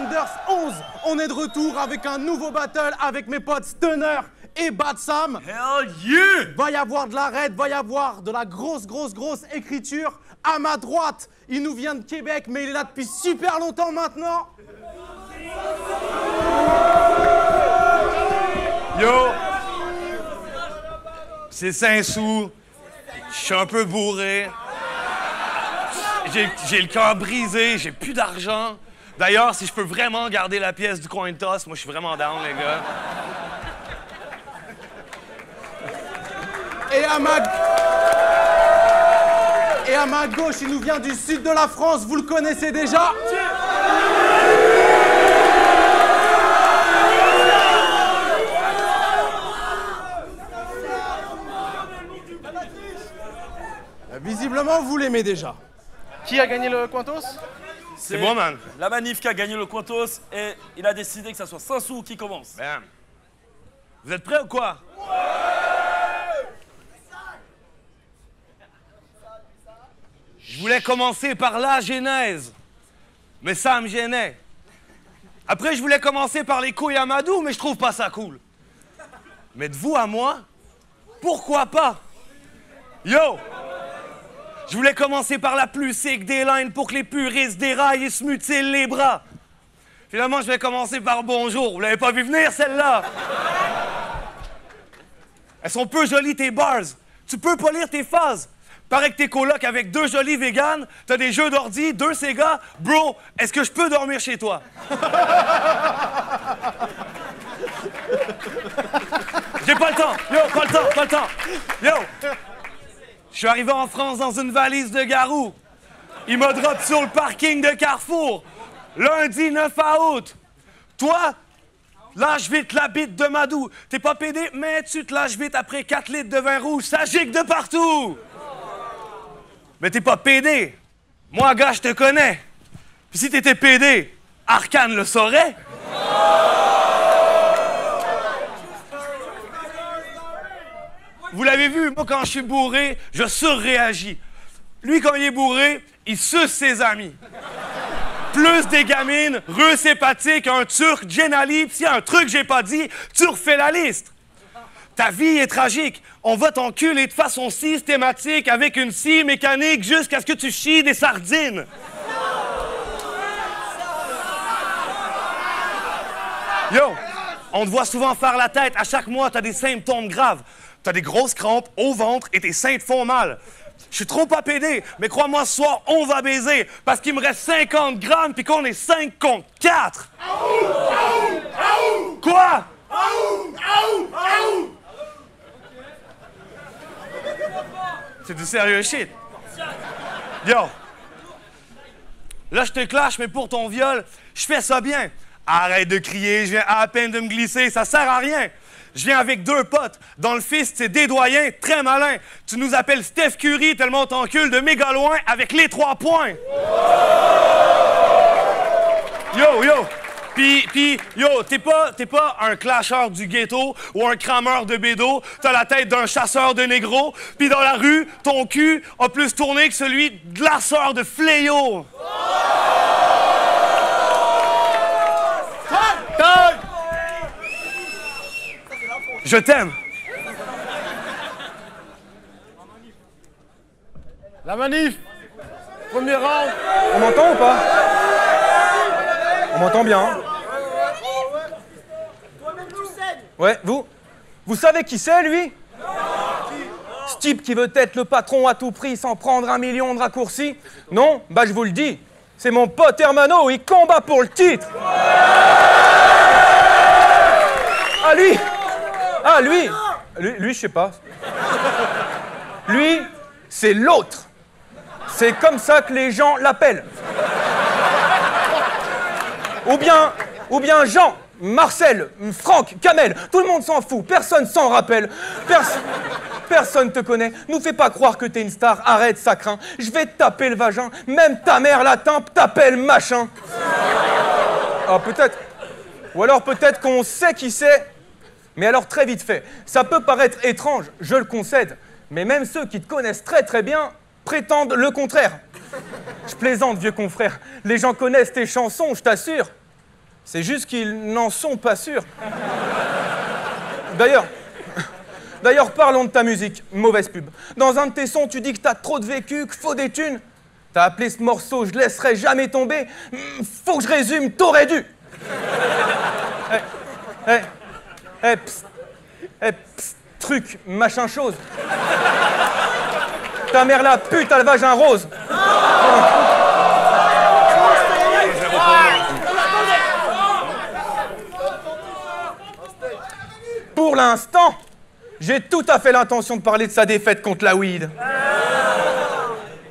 Wonders 11. On est de retour avec un nouveau battle avec mes potes Stunner et Bad Sam. Hell yeah! Va y avoir de la raid, va y avoir de la grosse écriture. À ma droite, il nous vient de Québec, mais il est là depuis super longtemps maintenant. Yo! C'est 5 sous. Je suis un peu bourré. J'ai le cœur brisé, j'ai plus d'argent. D'ailleurs, si je peux vraiment garder la pièce du coin toss, moi je suis vraiment down, les gars. Et à ma gauche, il nous vient du sud de la France, vous le connaissez déjà. Visiblement, vous l'aimez déjà. Qui a gagné le Quantos? C'est moi, man. La manif qui a gagné le Quantos et il a décidé que ça soit Sansou qui commence. Bam. Vous êtes prêts ou quoi? Je voulais commencer par la genèse, mais ça me gênait. Après, je voulais commencer par les couilles à Madou, mais je trouve pas ça cool. Mais de vous à moi, pourquoi pas? Yo! Je voulais commencer par la plus sick des lines pour que les puristes déraillent et se mutilent les bras. Finalement, je vais commencer par bonjour. Vous l'avez pas vu venir, celle-là? Elles sont peu jolies, tes bars. Tu peux pas lire tes phases. Paraît que t'es coloc avec 2 jolis véganes, t'as des jeux d'ordi, 2 Sega. Bro, est-ce que je peux dormir chez toi? J'ai pas le temps. Yo, pas le temps. Yo! Je suis arrivé en France dans une valise de Garou. Il m'a drop sur le parking de Carrefour. Lundi 9 août. Toi, lâche vite la bite de Madou. T'es pas pédé, mais tu te lâches vite après 4 litres de vin rouge. Ça gicle de partout. Mais t'es pas pédé. Moi, gars, je te connais. Puis si t'étais pédé, Arcane le saurait. Vous l'avez vu, moi, quand je suis bourré, je surréagis. Lui, quand il est bourré, il suce ses amis. Plus des gamines, russes hépatiques, un turc, Genali, pis s'il y a un truc que j'ai pas dit, tu refais la liste. Ta vie est tragique. On va t'enculer de façon systématique avec une scie mécanique jusqu'à ce que tu chies des sardines. Yo, on te voit souvent faire la tête. À chaque mois, t'as des symptômes graves. T'as des grosses crampes au ventre et tes seins te font mal. Je suis trop pas pédé, mais crois-moi, ce soir, on va baiser parce qu'il me reste 50 grammes puis qu'on est 5 contre 4. Quoi? C'est du sérieux shit. Yo. Là, je te clash, mais pour ton viol, je fais ça bien. Arrête de crier, je viens à peine de me glisser, ça sert à rien. Je viens avec 2 potes. Dans le fist, c'est des doyens, très malin. Tu nous appelles Steph Curry tellement on t'encule de méga loin avec les 3 points. Yo. Puis, yo, t'es pas un clasheur du ghetto ou un crameur de bédo. T'as la tête d'un chasseur de négros. Puis dans la rue, ton cul a plus tourné que celui de glasseur de fléau. Je t'aime. La manif. Premier round. On m'entend ou pas? On m'entend bien. Hein? Ouais, vous savez qui c'est, lui? Ce type qui veut être le patron à tout prix sans prendre 1 million de raccourcis? Non? Bah, je vous le dis, c'est mon pote Hermano, il combat pour le titre! Ah, lui, je sais pas. Lui, c'est l'autre. C'est comme ça que les gens l'appellent. Ou bien Jean, Marcel, Franck, Kamel, tout le monde s'en fout, personne s'en rappelle. Personne te connaît. Nous fais pas croire que t'es une star, arrête, ça craint. Je vais te taper le vagin, même ta mère la tempe t'appelle machin. Ah, peut-être. Ou alors peut-être qu'on sait qui c'est. Mais alors très vite fait, ça peut paraître étrange, je le concède, mais même ceux qui te connaissent très très bien prétendent le contraire. Je plaisante, vieux confrère, les gens connaissent tes chansons, je t'assure. C'est juste qu'ils n'en sont pas sûrs. D'ailleurs, parlons de ta musique. Mauvaise pub. Dans un de tes sons, tu dis que t'as trop de vécu, qu'il faut des thunes. T'as appelé ce morceau « Je laisserai jamais tomber ». Faut que je résume, t'aurais dû. Psst, truc, machin chose. Ta mère la pute a le vagin rose. Pour l'instant, j'ai tout à fait l'intention de parler de sa défaite contre la weed.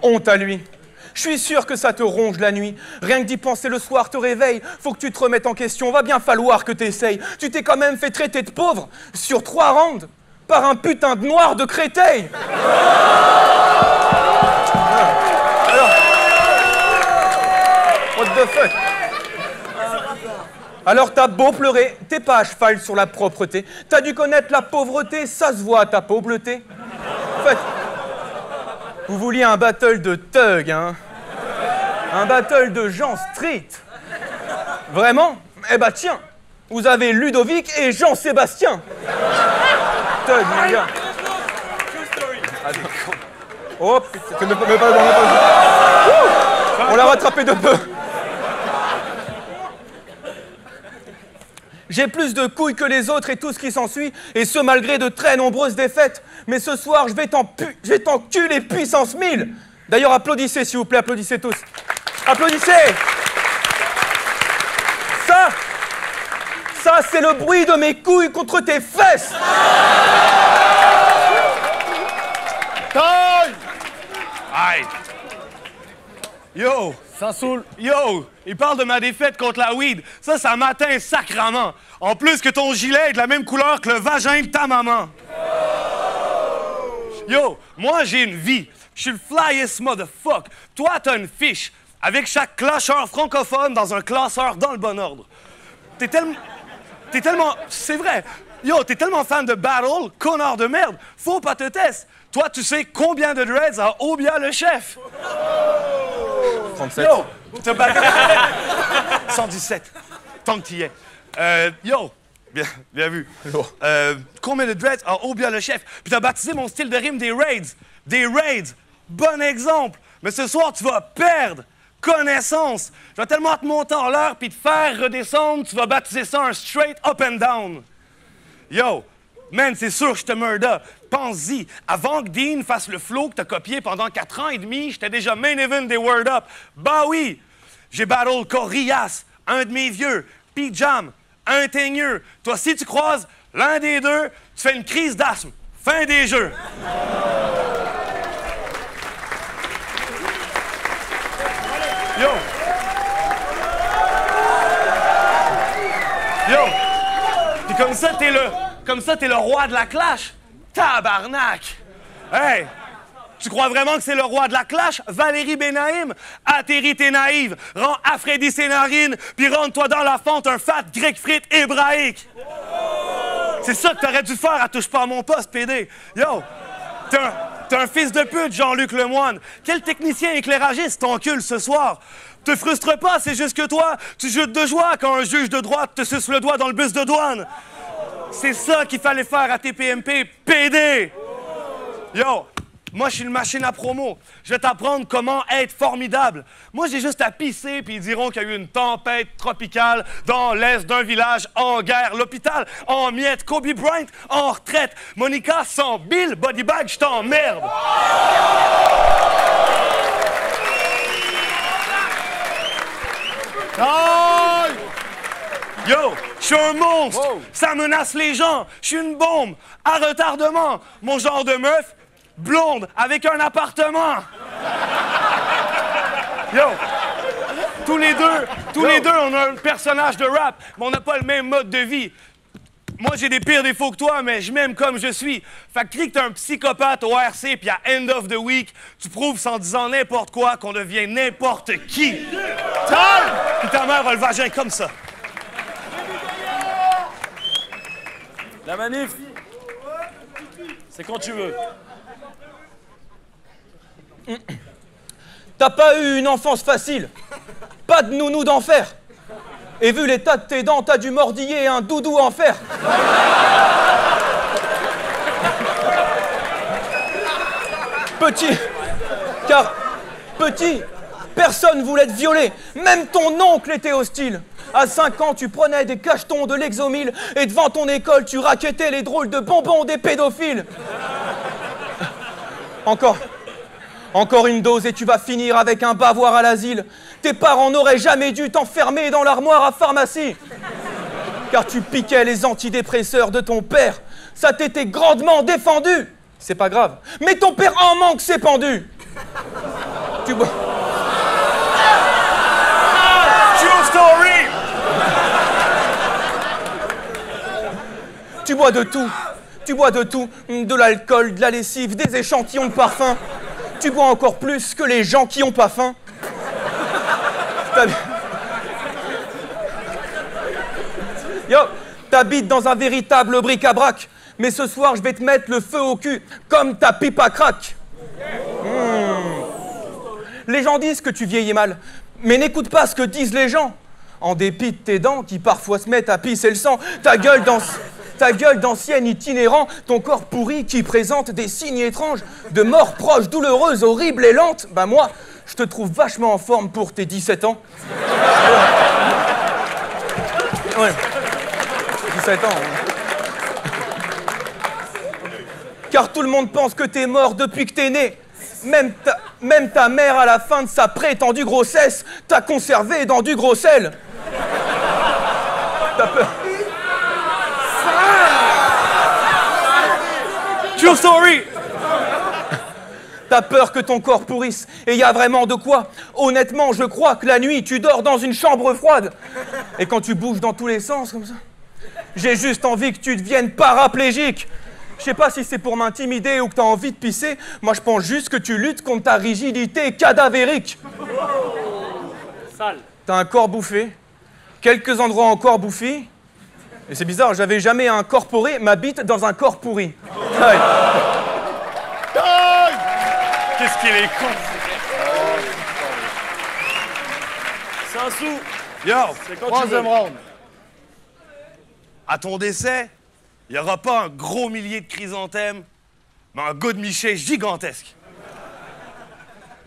Honte à lui. Je suis sûr que ça te ronge la nuit. Rien que d'y penser le soir te réveille. Faut que tu te remettes en question. Va bien falloir que t'essayes. Tu t'es quand même fait traiter de pauvre sur 3 rounds par un putain de noir de Créteil. Alors, what the fuck? Alors t'as beau pleurer, t'es pas à cheval sur la propreté. T'as dû connaître la pauvreté, ça se voit à ta pauvreté. En fait, vous vouliez un battle de thug, hein? Un battle de gens street. Vraiment? Eh bah tiens, vous avez Ludovic et Jean-Sébastien. Thug, mon gars. Oh, putain, on l'a rattrapé de peu. J'ai plus de couilles que les autres et tout ce qui s'ensuit, et ce malgré de très nombreuses défaites. Mais ce soir, je vais t'enculer puissance 1000. D'ailleurs, applaudissez s'il vous plaît, applaudissez tous. Applaudissez. Ça c'est le bruit de mes couilles contre tes fesses. Taille! Aïe! Yo! Ça saoule. Yo! Il parle de ma défaite contre la weed. Ça m'atteint sacrement. En plus que ton gilet est de la même couleur que le vagin de ta maman. Yo! Moi, j'ai une vie. Je suis le flyest motherfuck. Toi, t'as une fiche. Avec chaque clasheur francophone dans un classeur dans le bon ordre. T'es tellement... C'est vrai. Yo, t'es tellement fan de battle, connard de merde. Faut pas te tester. Toi, tu sais combien de dreads a Obia le chef? 37. Yo, t'as battu... 117. Tant que t'y es. Yo, bien vu. Combien de dreads a Obia le chef? Puis t'as baptisé mon style de rime des raids. Des raids. Bon exemple. Mais ce soir, tu vas perdre connaissance. Je vais tellement te monter en l'air puis te faire redescendre, tu vas baptiser ça un straight up and down. Yo, man, c'est sûr que je te murder. Pense-y, avant que Dean fasse le flow que t'as copié pendant 4 ans et demi, j'étais déjà main event des Word Up. Bah oui, j'ai battle Corias, un de mes vieux, Pete Jam, un teigneux. Toi, si tu croises l'un des deux, tu fais une crise d'asthme. Fin des jeux. Yo! Puis comme ça, t'es le roi de la clash. Tabarnak! Hey! Tu crois vraiment que c'est le roi de la clash? Valérie Benaïm? Atterris tes naïves, rends Afredi ses narines, puis rentre-toi dans la fente un fat grec frite hébraïque. C'est ça que t'aurais dû faire à Touche pas à mon poste, PD. Yo! T'es un fils de pute, Jean-Luc Lemoine. Quel technicien éclairagiste t'encule ce soir? Te frustre pas, c'est juste que toi, tu jutes de joie quand un juge de droite te suce le doigt dans le bus de douane. C'est ça qu'il fallait faire à TPMP, PD! Yo, moi, je suis une machine à promo. Je vais t'apprendre comment être formidable. Moi, j'ai juste à pisser, puis ils diront qu'il y a eu une tempête tropicale dans l'est d'un village en guerre. L'hôpital en miettes, Kobe Bryant en retraite. Monica sans Bill, body bag, je t'emmerde. Yo, je suis un monstre. Wow. Ça menace les gens. Je suis une bombe à retardement. Mon genre de meuf, blonde, avec un appartement. Yo, tous les deux, on a un personnage de rap, mais on n'a pas le même mode de vie. Moi, j'ai des pires défauts que toi, mais je m'aime comme je suis. Fait que crie que t'es un psychopathe au RC, puis à End of the Week, tu prouves sans disant n'importe quoi qu'on devient n'importe qui. Puis ta mère a le vagin comme ça. La manif, c'est quand tu veux. T'as pas eu une enfance facile. Pas de nounou d'enfer. Et vu l'état de tes dents, t'as dû mordiller un doudou en fer. Petit, personne voulait te violer. Même ton oncle était hostile. À 5 ans, tu prenais des cachetons de l'Exomil et devant ton école, tu rackettais les drôles de bonbons des pédophiles. Encore une dose et tu vas finir avec un bavoir à l'asile. Tes parents n'auraient jamais dû t'enfermer dans l'armoire à pharmacie. Car tu piquais les antidépresseurs de ton père. Ça t'était grandement défendu. C'est pas grave. Mais ton père en manque s'est pendu. Tu bois... True story! Tu bois de tout. Tu bois de tout. De l'alcool, de la lessive, des échantillons de parfum. Tu bois encore plus que les gens qui ont pas faim. Yo, t'habites dans un véritable bric-à-brac. Mais ce soir, je vais te mettre le feu au cul, comme ta pipe à crack. Les gens disent que tu vieillis mal, mais n'écoute pas ce que disent les gens. En dépit de tes dents qui parfois se mettent à pisser le sang, ta gueule d'ancien itinérant, ton corps pourri qui présente des signes étranges de mort proche, douloureuse, horrible et lente. Bah moi, je te trouve vachement en forme pour tes 17 ans. Ouais. 17 ans. Car tout le monde pense que t'es mort depuis que t'es né. Même ta mère, à la fin de sa prétendue grossesse, t'a conservé dans du gros sel. T'as peur. True story! T'as peur que ton corps pourrisse, et y a vraiment de quoi. Honnêtement, je crois que la nuit, tu dors dans une chambre froide. Et quand tu bouges dans tous les sens, comme ça, j'ai juste envie que tu deviennes paraplégique. Je sais pas si c'est pour m'intimider ou que t'as envie de pisser. Moi, je pense juste que tu luttes contre ta rigidité cadavérique. Sale. T'as un corps bouffé, quelques endroits encore bouffis. Et c'est bizarre, j'avais jamais un corps pourri, ma bite dans un corps pourri. Ouais. Qu'est-ce qu'il est con! C'est un sou. Yo! C'est quand tu veux. Troisième round. À ton décès, il n'y aura pas un gros millier de chrysanthèmes, mais un godemiché gigantesque.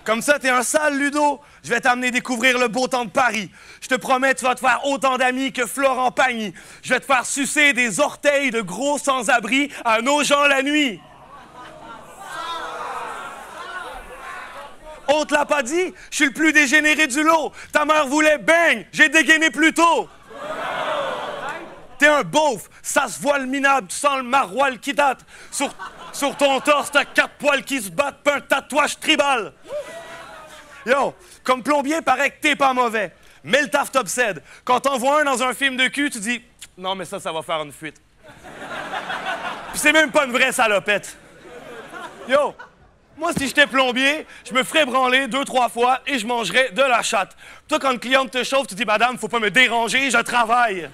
Comme ça, t'es un sale, Ludo. Je vais t'amener découvrir le beau temps de Paris. Je te promets, tu vas te faire autant d'amis que Florent Pagny. Je vais te faire sucer des orteils de gros sans-abri à nos gens la nuit. On te l'a pas dit? Je suis le plus dégénéré du lot. Ta mère voulait bang, j'ai dégainé plus tôt. T'es un beauf, ça se voit le minable, tu sens le maroilles qui date. Sur ton torse, t'as 4 poils qui se battent, puis un tatouage tribal. Yo, comme plombier, paraît que t'es pas mauvais. Mais le taf t'obsède. Quand t'en vois un dans un film de cul, tu dis « Non, mais ça va faire une fuite. » Puis c'est même pas une vraie salopette. Yo, moi, si j'étais plombier, je me ferais branler 2-3 fois et je mangerais de la chatte. Toi, quand une cliente te chauffe, tu dis « Madame, faut pas me déranger, je travaille. »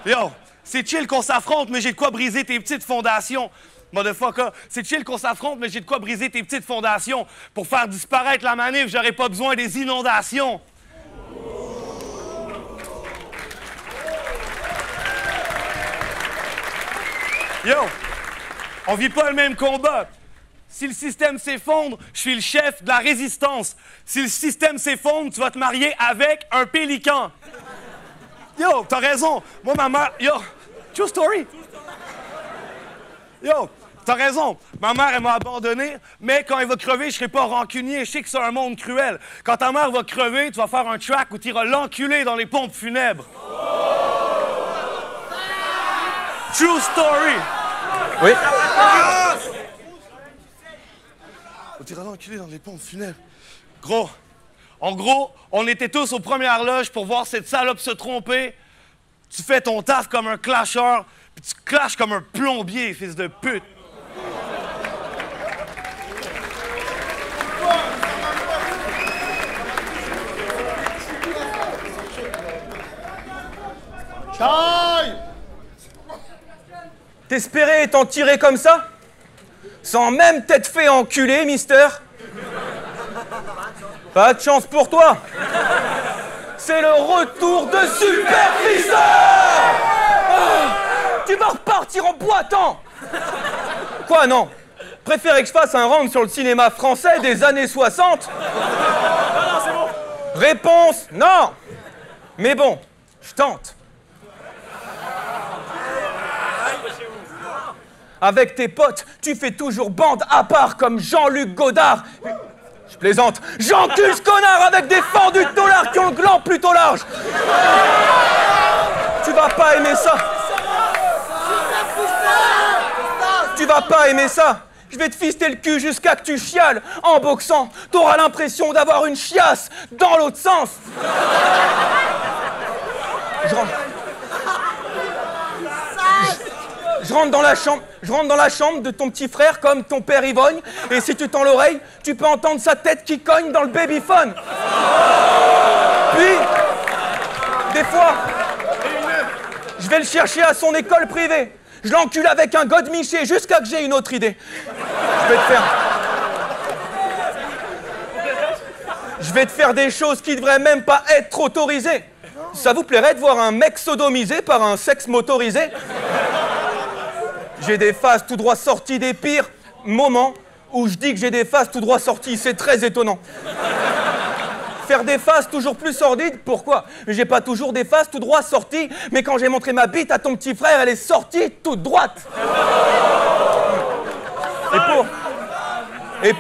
Yo, c'est chill qu'on s'affronte, mais j'ai de quoi briser tes petites fondations. Motherfucker, c'est chill qu'on s'affronte, mais j'ai de quoi briser tes petites fondations. Pour faire disparaître la manif, j'aurais pas besoin des inondations. Yo, on vit pas le même combat. Si le système s'effondre, je suis le chef de la résistance. Si le système s'effondre, tu vas te marier avec un pélican. Yo, t'as raison. Moi, ma mère... Yo, true story. Yo, t'as raison. Ma mère, elle m'a abandonné, mais quand elle va crever, je serai pas rancunier. Je sais que c'est un monde cruel. Quand ta mère va crever, tu vas faire un track où tu iras l'enculer dans les pompes funèbres. True story. Oui. Tu iras l'enculer dans les pompes funèbres. Gros. En gros, on était tous aux premières loges pour voir cette salope se tromper. Tu fais ton taf comme un clasheur, puis tu clashes comme un plombier, fils de pute. T'espérais t'en tirer comme ça? Sans même t'être fait enculer, mister? Pas de chance pour toi. C'est le retour de Superfisseur. Tu vas repartir en boitant. Quoi, non? Préférez que je fasse un round sur le cinéma français des années 60? Non, c'est bon. Réponse, non. Mais bon, je tente. Avec tes potes, tu fais toujours bande à part comme Jean-Luc Godard. Je plaisante. J'encule ce connard avec des fendus de dollars qui ont le gland plutôt large. Tu vas pas aimer ça. Tu vas pas aimer ça. Je vais te fister le cul jusqu'à que tu chiales. En boxant, t'auras l'impression d'avoir une chiasse dans l'autre sens. Je rentre dans la chambre de ton petit frère comme ton père Yvogne, et si tu tends l'oreille, tu peux entendre sa tête qui cogne dans le babyphone. Puis, des fois, je vais le chercher à son école privée. Je l'encule avec un godemiché jusqu'à que j'ai une autre idée. Je vais te faire des choses qui devraient même pas être autorisées. Ça vous plairait de voir un mec sodomisé par un sexe motorisé? J'ai des phases tout droit sorties des pires moments où je dis que j'ai des phases tout droit sorties. C'est très étonnant. Faire des phases toujours plus sordides, pourquoi? J'ai pas toujours des phases tout droit sorties, mais quand j'ai montré ma bite à ton petit frère, elle est sortie toute droite. Et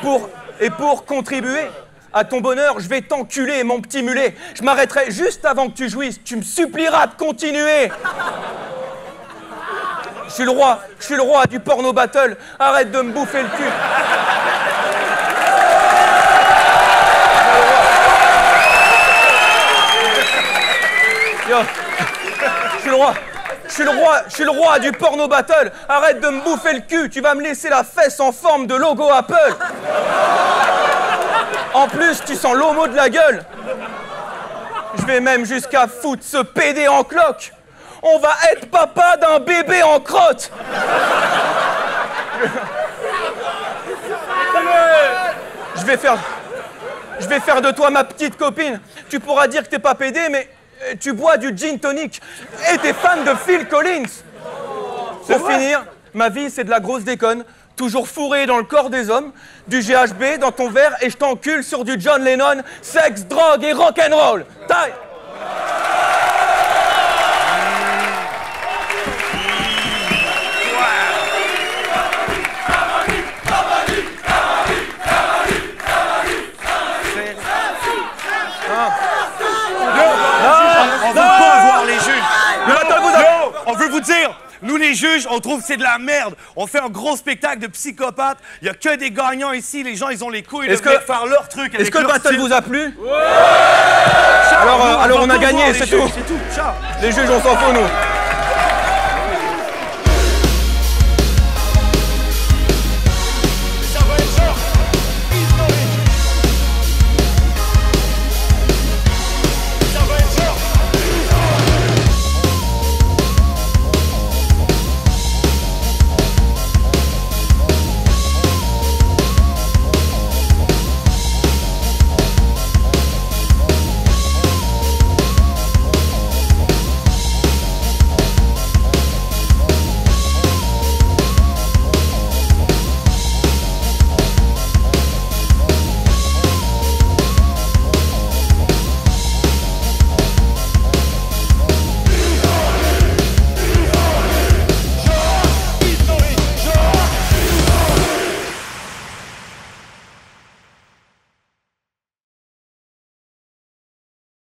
pour contribuer à ton bonheur, je vais t'enculer, mon petit mulet. Je m'arrêterai juste avant que tu jouisses. Tu me supplieras de continuer. Je suis le roi du porno battle. Arrête de me bouffer le cul. Yo. Je suis le roi du porno battle. Arrête de me bouffer le cul. Tu vas me laisser la fesse en forme de logo Apple. En plus, tu sens l'homo de la gueule. Je vais même jusqu'à foutre ce PD en cloque. On va être papa d'un bébé en crotte. Je vais faire de toi ma petite copine. Tu pourras dire que t'es pas pédé, mais tu bois du gin tonic et t'es fan de Phil Collins. Pour finir, ma vie c'est de la grosse déconne. Toujours fourré dans le corps des hommes, du GHB dans ton verre et je t'encule sur du John Lennon, sexe, drogue et rock'n'roll. Taille. On veut pas voir les juges. On veut vous dire, nous les juges, on trouve que c'est de la merde. On fait un gros spectacle de psychopathes. Il y a que des gagnants ici. Les gens, ils ont les couilles de faire leur truc. Est-ce que le battle vous a plu? Alors on a gagné, c'est tout. Ciao. Les juges, on s'en fout, nous.